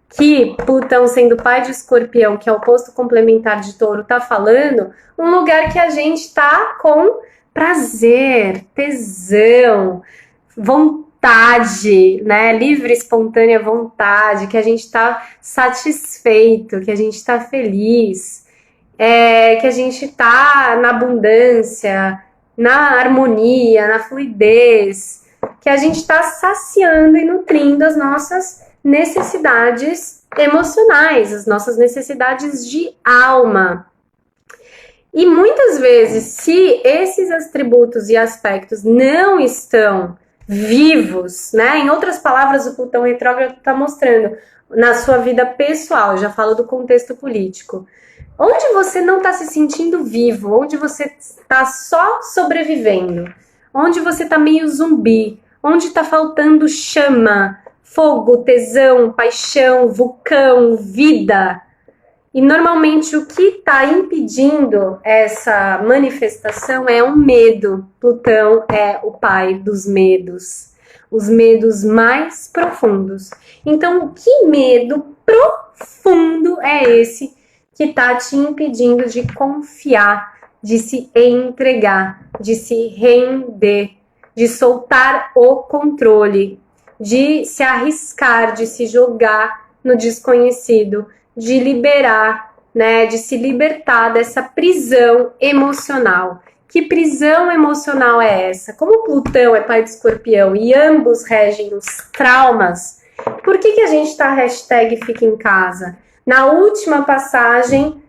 que Plutão sendo pai de Escorpião, que é o oposto complementar de Touro, tá falando, um lugar que a gente tá com prazer, tesão, vontade, né? Livre, espontânea vontade, que a gente está satisfeito, que a gente está feliz, que a gente está na abundância, na harmonia, na fluidez, que a gente está saciando e nutrindo as nossas necessidades emocionais, as nossas necessidades de alma. E muitas vezes, se esses atributos e aspectos não estão vivos, né? Em outras palavras, o Plutão retrógrado está mostrando na sua vida pessoal, já falo do contexto político, onde você não está se sentindo vivo, onde você está só sobrevivendo, onde você está meio zumbi, onde está faltando chama, fogo, tesão, paixão, vulcão, vida. E normalmente o que está impedindo essa manifestação é um medo. Plutão é o pai dos medos, os medos mais profundos. Então, que medo profundo é esse que está te impedindo de confiar, de se entregar, de se render, de soltar o controle, de se arriscar, de se jogar no desconhecido, de liberar, né, de se libertar dessa prisão emocional. Que prisão emocional é essa? Como Plutão é pai de Escorpião e ambos regem os traumas, por que a gente tá hashtag fica em casa? Na última passagem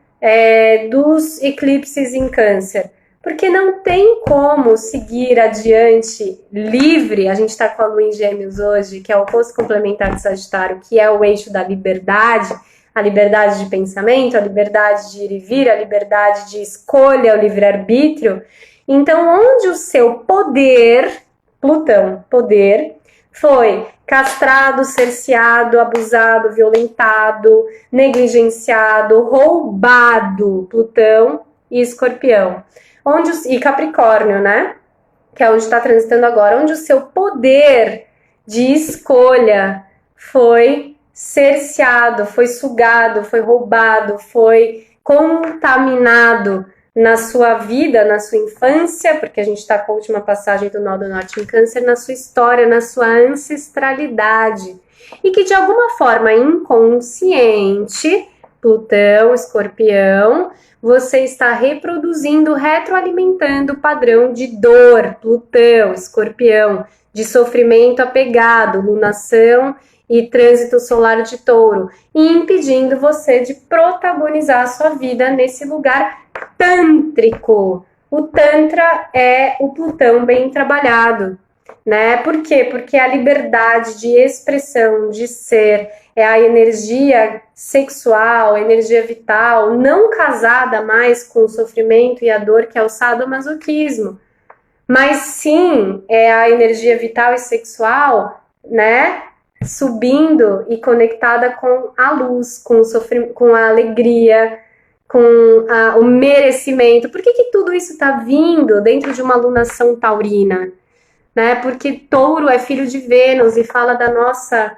dos eclipses em Câncer, porque não tem como seguir adiante livre. A gente está com a Lua em Gêmeos hoje, que é o oposto complementar de Sagitário, que é o eixo da liberdade, a liberdade de pensamento, a liberdade de ir e vir, a liberdade de escolha, o livre-arbítrio. Então, onde o seu poder, Plutão, poder, foi castrado, cerceado, abusado, violentado, negligenciado, roubado, Plutão e Escorpião. E Capricórnio, né? Que é onde está transitando agora, onde o seu poder de escolha foi cerceado, foi sugado, foi roubado, foi contaminado na sua vida, na sua infância, porque a gente está com a última passagem do Nó do Norte em Câncer, na sua história, na sua ancestralidade. E que de alguma forma inconsciente, Plutão, Escorpião, você está reproduzindo, retroalimentando o padrão de dor, Plutão, Escorpião, de sofrimento apegado, lunação e trânsito solar de Touro, e impedindo você de protagonizar a sua vida nesse lugar tântrico. O Tantra é o Plutão bem trabalhado, né? Por quê? Porque a liberdade de expressão, de ser, é a energia sexual, a energia vital, não casada mais com o sofrimento e a dor, que é o sadomasoquismo, mas sim é a energia vital e sexual, né? Subindo e conectada com a luz, com o sofrimento, com a alegria, com o merecimento. Por que tudo isso está vindo dentro de uma alunação taurina? Né? Porque Touro é filho de Vênus e fala da nossa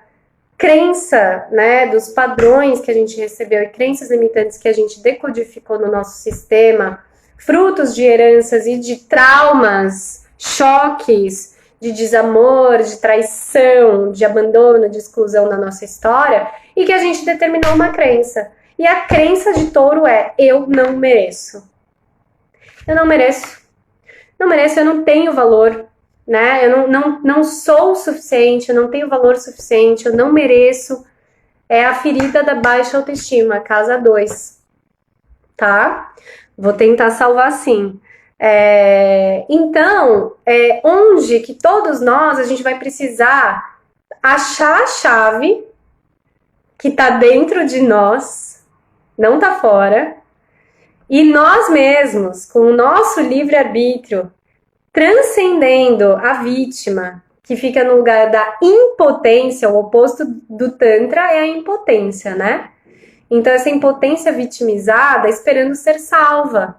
crença, né? Dos padrões que a gente recebeu e crenças limitantes que a gente decodificou no nosso sistema, frutos de heranças e de traumas, choques, de desamor, de traição, de abandono, de exclusão na nossa história, e que a gente determinou uma crença. E a crença de Touro é: eu não mereço. Eu não mereço. Não mereço, eu não tenho valor, né? Eu não sou o suficiente, eu não tenho valor suficiente, eu não mereço. É a ferida da baixa autoestima, casa 2. Tá? Vou tentar salvar sim. Então, onde que todos nós, a gente vai precisar achar a chave que tá dentro de nós, não tá fora, e nós mesmos, com o nosso livre-arbítrio, transcendendo a vítima, que fica no lugar da impotência, o oposto do Tantra é a impotência, né? Então, essa impotência vitimizada esperando ser salva.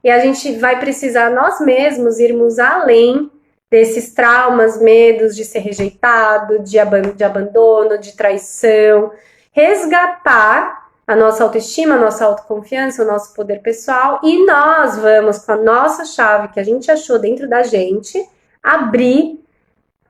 E a gente vai precisar nós mesmos irmos além desses traumas, medos de ser rejeitado, de abandono, de traição, resgatar a nossa autoestima, a nossa autoconfiança, o nosso poder pessoal, e nós vamos, com a nossa chave que a gente achou dentro da gente, abrir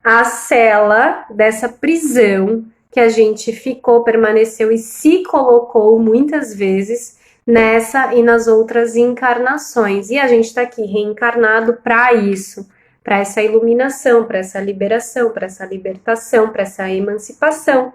a cela dessa prisão que a gente ficou, permaneceu e se colocou muitas vezes nessa e nas outras encarnações. E a gente está aqui reencarnado para isso, para essa iluminação, para essa liberação, para essa libertação, para essa emancipação,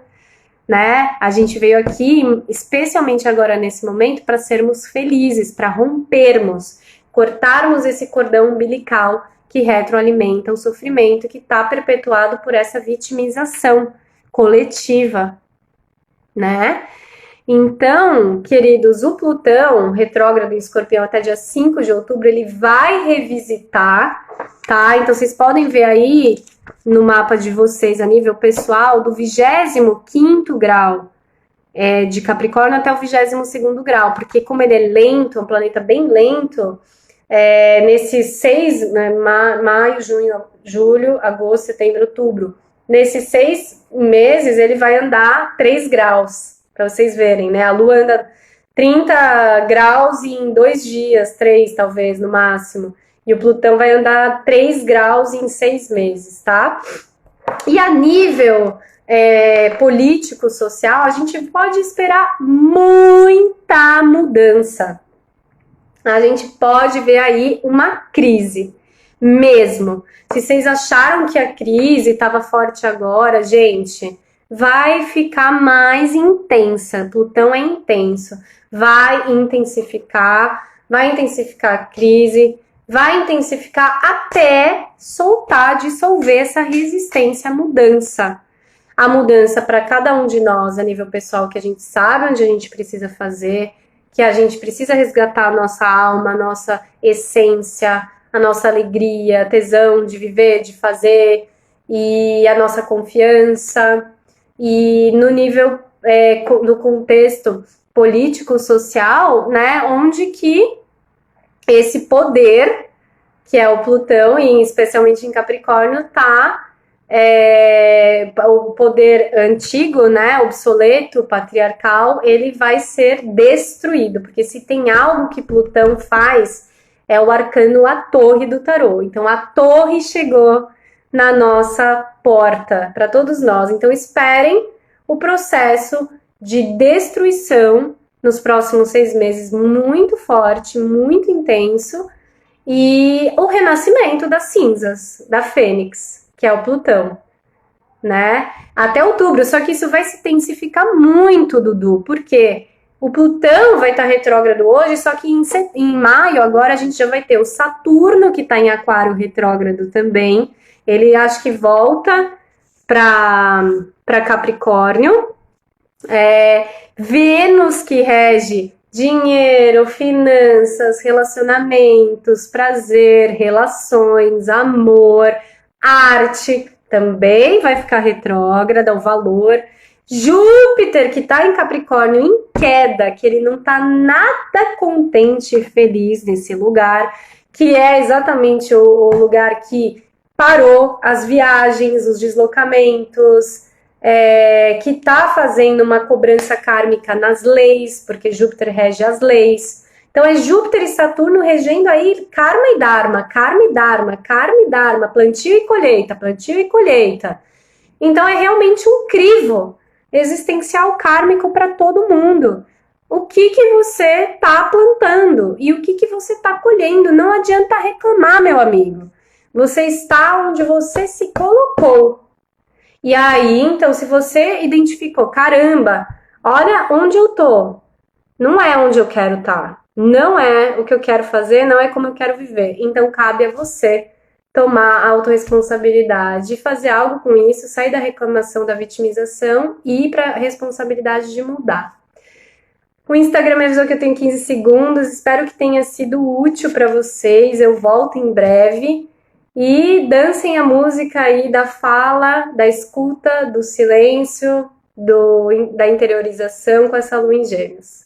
né? A gente veio aqui, especialmente agora nesse momento, para sermos felizes, para rompermos, cortarmos esse cordão umbilical que retroalimenta o sofrimento que está perpetuado por essa vitimização coletiva, né? Então, queridos, o Plutão retrógrado em Escorpião até dia 5 de outubro, ele vai revisitar, tá? Então, vocês podem ver aí no mapa de vocês, a nível pessoal, do 25º grau de Capricórnio até o 22º grau, porque como ele é lento, é um planeta bem lento, nesses 6, né, maio, junho, julho, agosto, setembro, outubro, nesses 6 meses ele vai andar 3 graus, para vocês verem, né? A Lua anda 30 graus em 2 dias, 3 talvez, no máximo. E o Plutão vai andar 3 graus em 6 meses, tá? E a nível político, social, a gente pode esperar muita mudança. A gente pode ver aí uma crise, mesmo. Se vocês acharam que a crise estava forte agora, gente, vai ficar mais intensa. Plutão é intenso. Vai intensificar a crise, vai intensificar até soltar, dissolver essa resistência à mudança. A mudança para cada um de nós, a nível pessoal, que a gente sabe onde a gente precisa fazer, que a gente precisa resgatar a nossa alma, a nossa essência, a nossa alegria, tesão de viver, de fazer, e a nossa confiança. E no nível, no contexto político-social, né, onde que esse poder, que é o Plutão, e especialmente em Capricórnio, tá o poder antigo, né, obsoleto, patriarcal, ele vai ser destruído, porque se tem algo que Plutão faz, é o arcano a torre do tarô. Então a torre chegou na nossa porta, para todos nós. Então esperem o processo de destruição nos próximos 6 meses, muito forte, muito intenso, e o renascimento das cinzas, da Fênix, que é o Plutão, né? Até outubro, só que isso vai se intensificar muito, Dudu, porque o Plutão vai estar retrógrado hoje, só que em maio agora a gente já vai ter o Saturno, que está em Aquário retrógrado também, ele acho que volta para Capricórnio, Vênus, que rege dinheiro, finanças, relacionamentos, prazer, relações, amor, arte, também vai ficar retrógrada, o valor. Júpiter, que está em Capricórnio, em queda, que ele não está nada contente e feliz nesse lugar, que é exatamente o lugar que parou as viagens, os deslocamentos, que está fazendo uma cobrança kármica nas leis, porque Júpiter rege as leis. Então é Júpiter e Saturno regendo aí karma e dharma, karma e dharma, karma e dharma, plantio e colheita, plantio e colheita. Então é realmente um crivo existencial kármico para todo mundo. O que você está plantando e o que você está colhendo? Não adianta reclamar, meu amigo. Você está onde você se colocou. E aí, então, se você identificou, caramba, olha onde eu tô, não é onde eu quero estar, não é o que eu quero fazer, não é como eu quero viver. Então, cabe a você tomar a autorresponsabilidade, fazer algo com isso, sair da reclamação, da vitimização e ir para a responsabilidade de mudar. O Instagram me avisou que eu tenho 15 segundos, espero que tenha sido útil para vocês, eu volto em breve. E dancem a música aí da fala, da escuta, do silêncio, da interiorização com essa lua em Gêmeos.